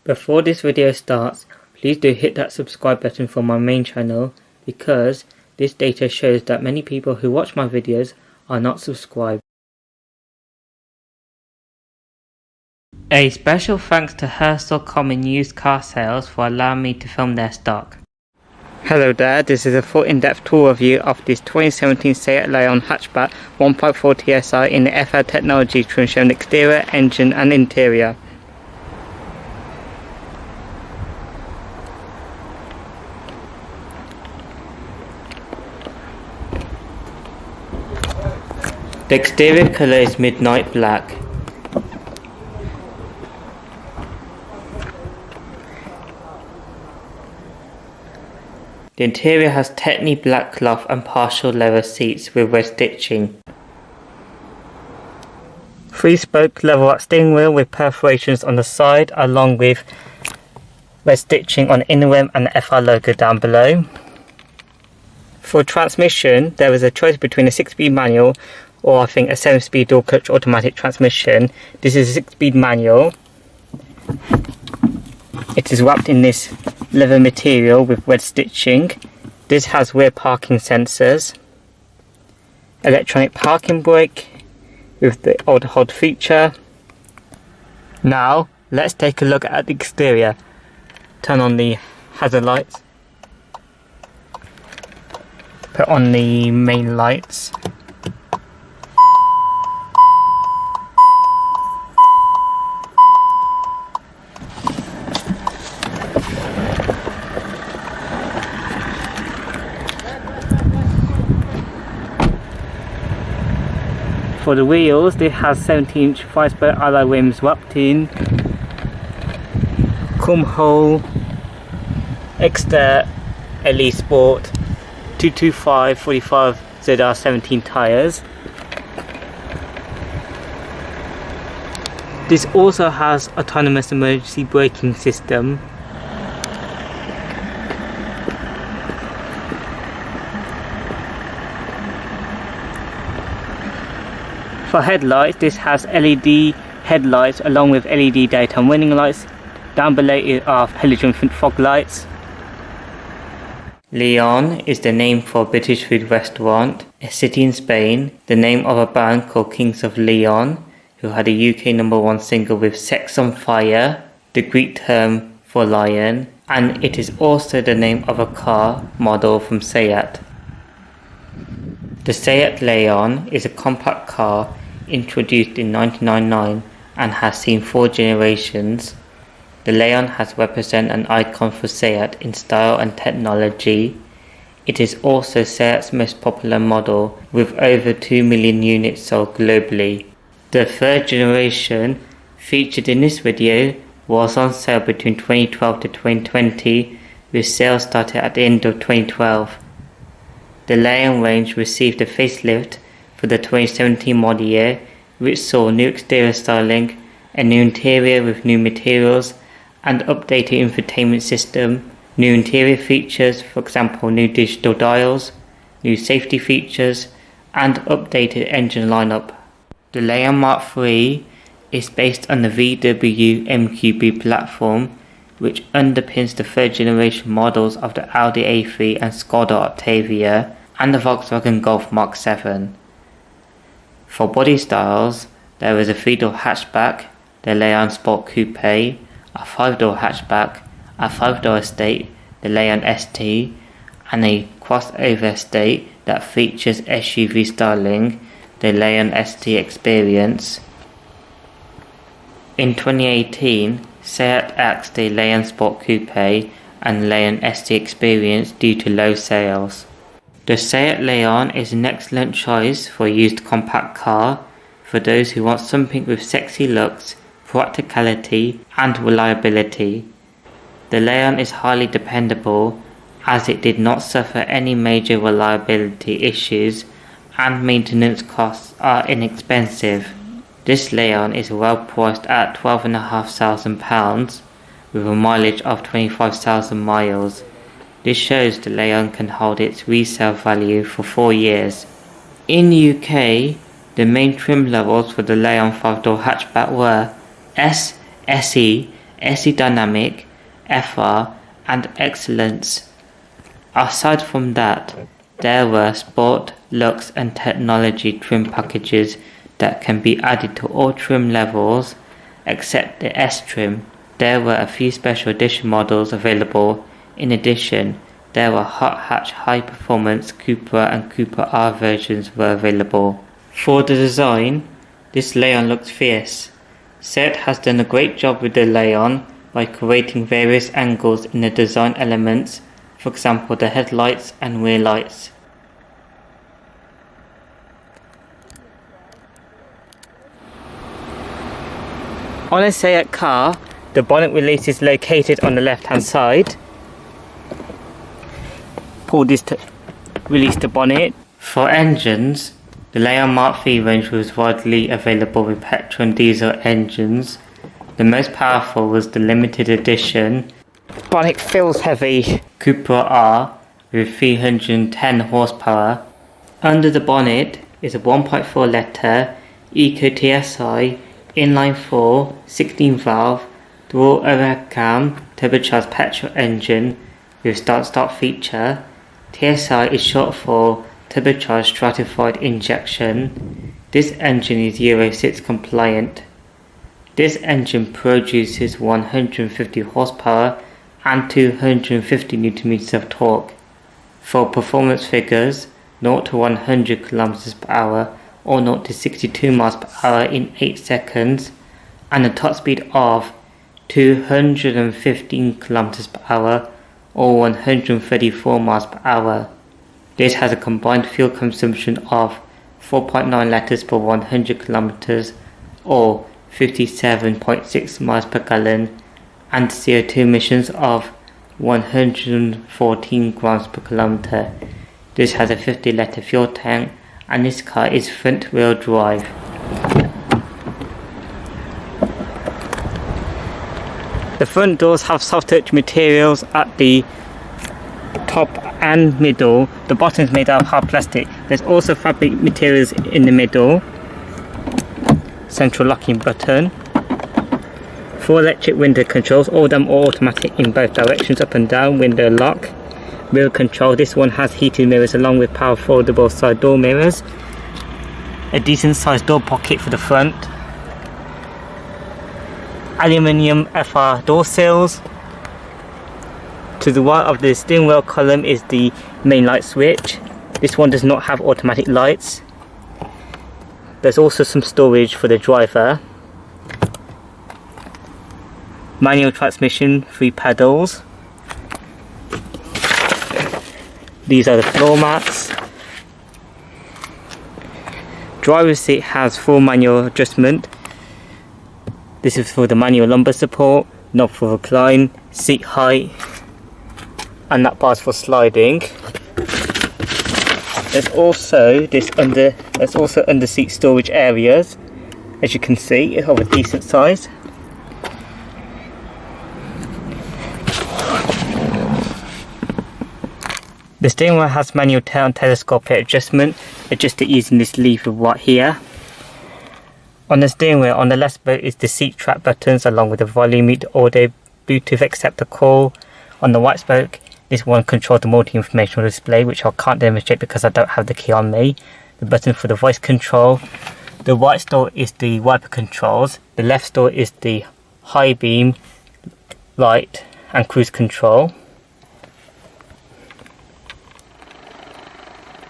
Before this video starts, please do hit that subscribe button for my main channel because this data shows that many people who watch my videos are not subscribed. A special thanks to Hearst.com and used car sales for allowing me to film their stock. Hello there, this is a full in-depth tour review of this 2017 SEAT León hatchback 1.4 TSI in the FR Technology trim, showing exterior, engine and interior. The exterior colour is midnight black. The interior has Techny black cloth and partial leather seats with red stitching. 3-spoke level up steering wheel with perforations on the side along with red stitching on the inner rim and the FR logo down below. For transmission, there is a choice between a 6-speed manual or I think a 7-speed dual clutch automatic transmission. This is a 6-speed manual. It is wrapped in this leather material with red stitching. This has rear parking sensors, electronic parking brake with the auto hold feature. Now let's take a look at the exterior. Turn on the hazard lights, put on the main lights. For the wheels, this has 17-inch 5-spoke alloy rims wrapped in chrome hole Exter LE Sport 225 45 ZR17 tyres. This also has autonomous emergency braking system. For headlights, this has LED headlights along with LED daytime running lights. Down below are halogen fog lights. León is the name for a British food restaurant, a city in Spain, the name of a band called Kings of Leon, who had a UK #1 single with Sex on Fire, the Greek term for lion, and it is also the name of a car model from SEAT. The SEAT León is a compact car introduced in 1999 and has seen 4 generations. The León has represented an icon for SEAT in style and technology. It is also SEAT's most popular model with over 2 million units sold globally. The 3rd generation featured in this video was on sale between 2012 to 2020 with sales started at the end of 2012. The León range received a facelift for the 2017 model year, which saw new exterior styling, a new interior with new materials, and updated infotainment system, new interior features, for example new digital dials, new safety features, and updated engine lineup. The León Mark III is based on the VW MQB platform, which underpins the 3rd generation models of the Audi A3 and Skoda Octavia, and the Volkswagen Golf Mark 7. For body styles, there is a 3-door hatchback, the León Sport Coupe, a 5-door hatchback, a 5-door estate, the León ST, and a crossover estate that features SUV styling, the León ST Experience. In 2018, SEAT axed the León Sport Coupe and León ST Experience due to low sales. The SEAT León is an excellent choice for a used compact car for those who want something with sexy looks, practicality and reliability. The León is highly dependable as it did not suffer any major reliability issues and maintenance costs are inexpensive. This León is well priced at £12,500 with a mileage of 25,000 miles. This shows the León can hold its resale value for 4 years. In the UK, the main trim levels for the León 5-door hatchback were S, SE, SE Dynamic, FR and Excellence. Aside from that, there were Sport, Luxe and Technology trim packages that can be added to all trim levels except the S trim. There were a few special edition models available. In addition, there were hot hatch high performance Cupra and Cupra R versions were available. For the design, this León looks fierce. SEAT has done a great job with the León by creating various angles in the design elements, for example the headlights and rear lights. On a SEAT car, the bonnet release is located on the left hand side. Pull this to release the bonnet. For engines, the León Mark III range was widely available with petrol and diesel engines. The most powerful was the limited edition bonnet feels heavy Cupra R with 310 horsepower. Under the bonnet is a 1.4 litre EcoTSI inline 4 16 valve dual overhead cam turbocharged petrol engine with start-stop feature. TSI is short for turbocharged stratified injection. This engine is Euro 6 compliant. This engine produces 150 horsepower and 250 Nm of torque. For performance figures, 0 to 100 km per hour or 0 to 62 miles per hour in 8 seconds and a top speed of 215 km per hour or 134 miles per hour. This has a combined fuel consumption of 4.9 litres per 100 km or 57.6 miles per gallon and CO2 emissions of 114 grams per kilometre. This has a 50 litre fuel tank and this car is front wheel drive. The front doors have soft touch materials at the top and middle. The bottom is made out of hard plastic. There's also fabric materials in the middle. Central locking button. 4 electric window controls, all of them are automatic in both directions, up and down, window lock. Wheel control, this one has heated mirrors along with power foldable side door mirrors. A decent sized door pocket for the front. Aluminium FR door sills. To the right of the steering wheel column is the main light switch. This one does not have automatic lights. There's also some storage for the driver. Manual transmission, 3 pedals. These are the floor mats. Driver's seat has full manual adjustment. This is for the manual lumbar support, knob for recline, seat height, and that bar's for sliding. There's also under seat storage areas. As you can see, it's of a decent size. The steering wheel has manual tail and telescopic adjustment. Adjust it using this lever right here. On the steering wheel, on the left spoke is the seat track buttons along with the volume meter, audio, Bluetooth acceptor call. On the right spoke, this one controls the multi-informational display, which I can't demonstrate because I don't have the key on me. The button for the voice control. The right store is the wiper controls. The left store is the high beam, light and cruise control.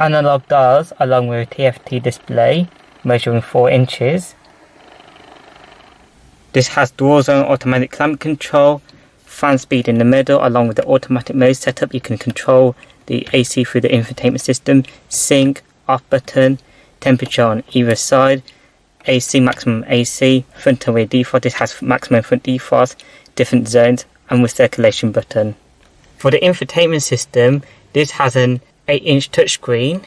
Analog dials along with a TFT display measuring 4 inches. This has dual zone automatic climate control, fan speed in the middle along with the automatic mode setup. You can control the AC through the infotainment system, sync, off button, temperature on either side, AC, maximum AC, front and rear defrost. This has maximum front defrost, different zones and with circulation button. For the infotainment system, this has an 8-inch touchscreen.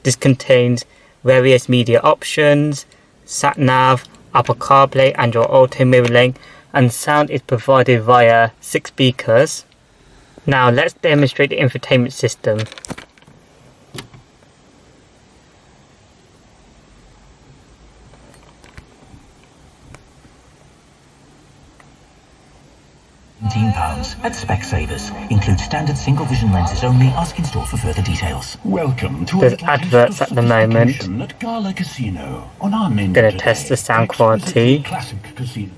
This contains various media options, sat nav, Apple CarPlay, Android Auto, mirroring, and sound is provided via 6 speakers. Now let's demonstrate the infotainment system. £17 at Specsavers. Includes standard single vision lenses only. Ask in store for further details. Welcome to There's adverts at the moment. at Gala Casino. On our menu Gonna test the sound quality. Classic casino.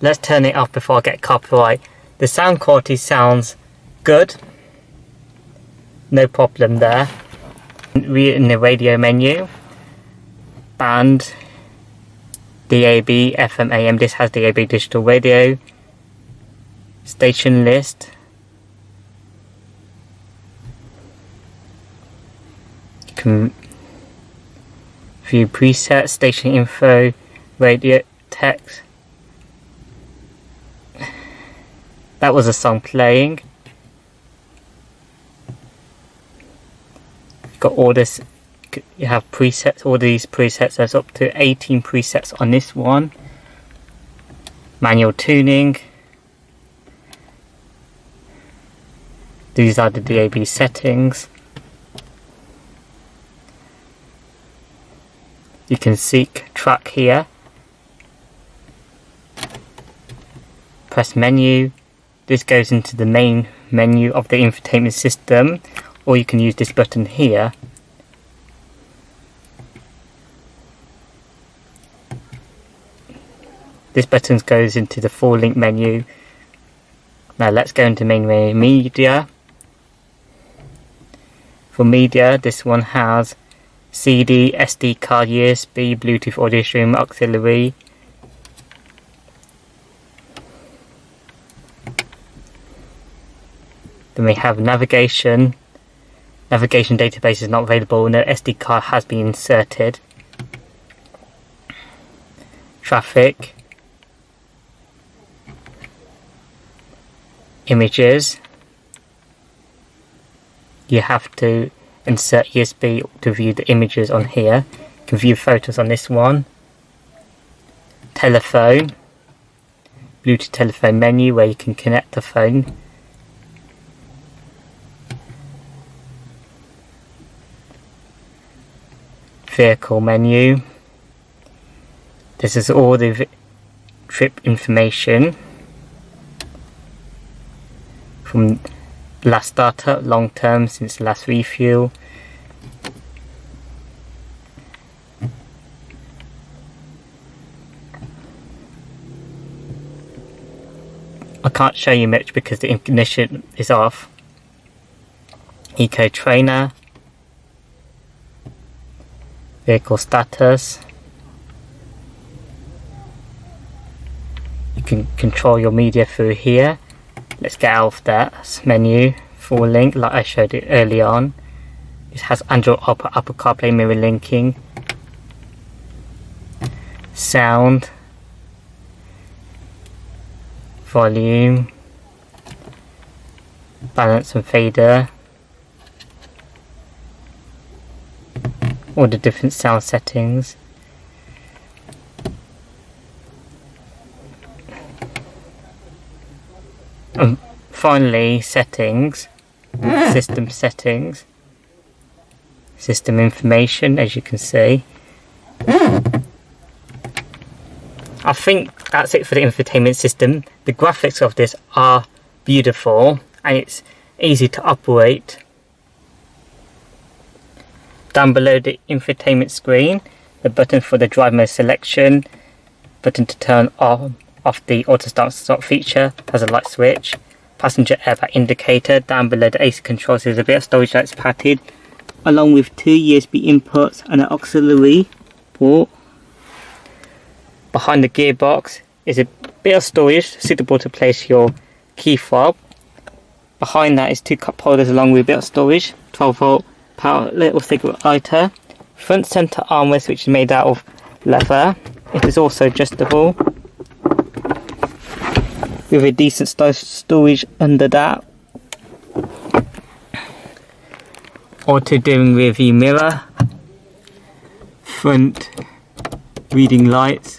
Let's turn it off before I get copyright. The sound quality sounds good. No problem there. We're in the radio menu. Band, DAB, FM, AM. This has DAB digital radio. Station list. You can view presets, station info, radio, text. That was a song playing. You've got all this, you have presets, all these presets. There's up to 18 presets on this one. Manual tuning. These are the DAB settings. You can seek track here. Press menu. This goes into the main menu of the infotainment system, or you can use this button here. This button goes into the full link menu. Now let's go into main menu, media. For media, this one has CD, SD card, USB, Bluetooth audio stream, auxiliary. Then we have navigation. Navigation database is not available. No SD card has been inserted. Traffic. Images. You have to insert USB to view the images on here. You can view photos on this one. Telephone. Bluetooth telephone menu where you can connect the phone. Vehicle menu. This is all the trip information from last startup, long term since the last refuel. I can't show you much because the ignition is off. Eco trainer. Vehicle status. You can control your media through here. Let's get out of that menu. Full link like I showed it early on. It has Android Apple CarPlay mirror linking. Sound. Volume. Balance and fader. All the different sound settings. And finally, settings. System settings. System information, as you can see. I think that's it for the infotainment system. The graphics of this are beautiful and it's easy to operate. Down below the infotainment screen, the button for the drive mode selection, button to turn off the auto start feature, has a light switch, passenger airbag indicator. Down below the AC controls, there's a bit of storage that's padded, along with 2 USB inputs and an auxiliary port. Behind the gearbox is a bit of storage suitable to place your key fob. Behind that is 2 cup holders along with a bit of storage, 12 volt power little cigarette lighter. Front center armrest which is made out of leather. It is also adjustable with a decent storage under that. Auto dimming rear view mirror. Front reading lights.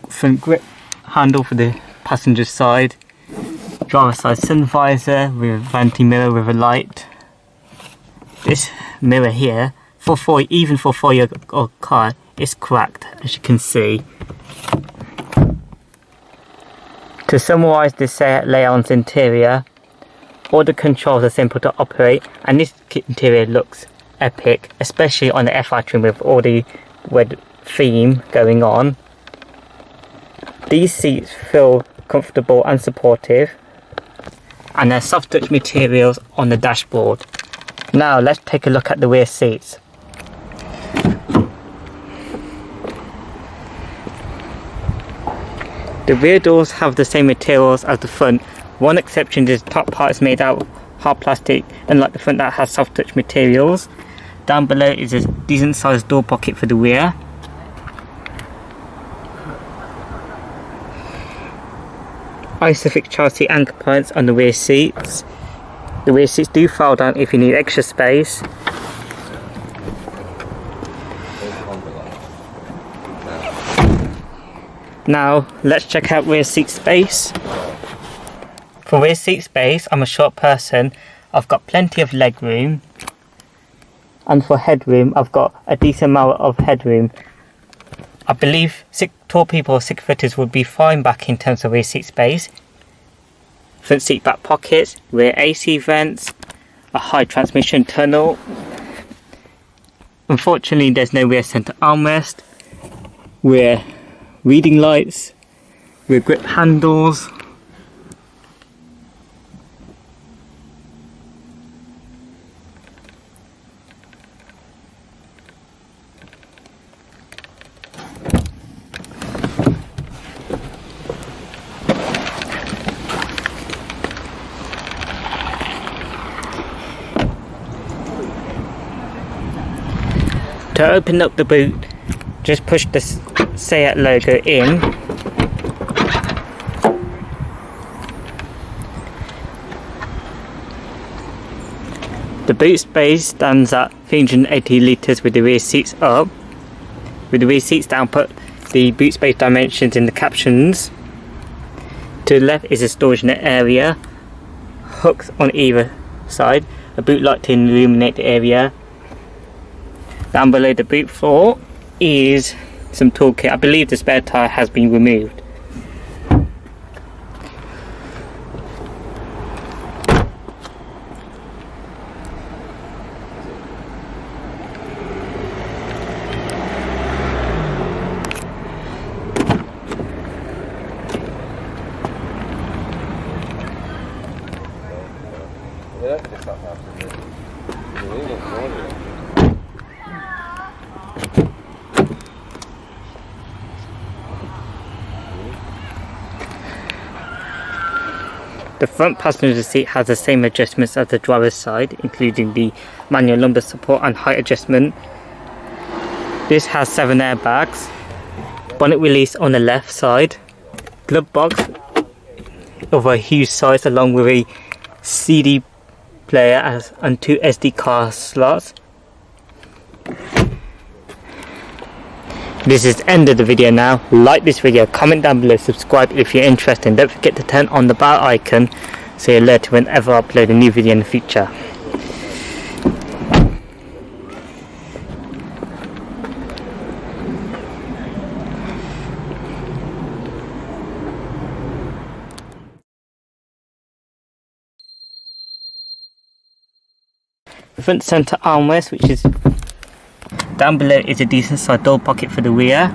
Front grip handle for the passenger side. Driver side sun visor with vanity mirror with a light. This mirror here, even for a 4-year-old car, is cracked, as you can see. To summarise the SEAT León's interior, all the controls are simple to operate, and this interior looks epic, especially on the FI trim with all the red theme going on. These seats feel comfortable and supportive, and there's soft touch materials on the dashboard. Now let's take a look at the rear seats. The rear doors have the same materials as the front. One exception is the top part is made out of hard plastic, unlike the front that has soft touch materials. Down below is a decent sized door pocket for the rear. Isofix child seat anchor points on the rear seats. The rear seats do fold down if you need extra space. Now let's check out rear seat space. For rear seat space, I'm a short person, I've got plenty of leg room, and for headroom I've got a decent amount of headroom. I believe tall people or 6 footers would be fine back in terms of rear seat space. Front seat back pockets, rear AC vents, a high transmission tunnel. Unfortunately there's no rear centre armrest, rear reading lights, rear grip handles. To open up the boot, just push the SEAT logo in. The boot space stands at 380 litres with the rear seats up. With the rear seats down, put the boot space dimensions in the captions. To the left is a storage net area, hooks on either side, a boot light to illuminate the area. Down below the boot floor is some toolkit. I believe the spare tyre has been removed. The front passenger seat has the same adjustments as the driver's side, including the manual lumbar support and height adjustment. This has 7 airbags, bonnet release on the left side, glove box of a huge size along with a CD player and 2 SD card slots. This is the end of the video now. Like this video, comment down below, subscribe if you're interested, and don't forget to turn on the bell icon so you're alerted whenever I upload a new video in the future. Front center armrest, which is down below, is a decent sized door pocket for the rear.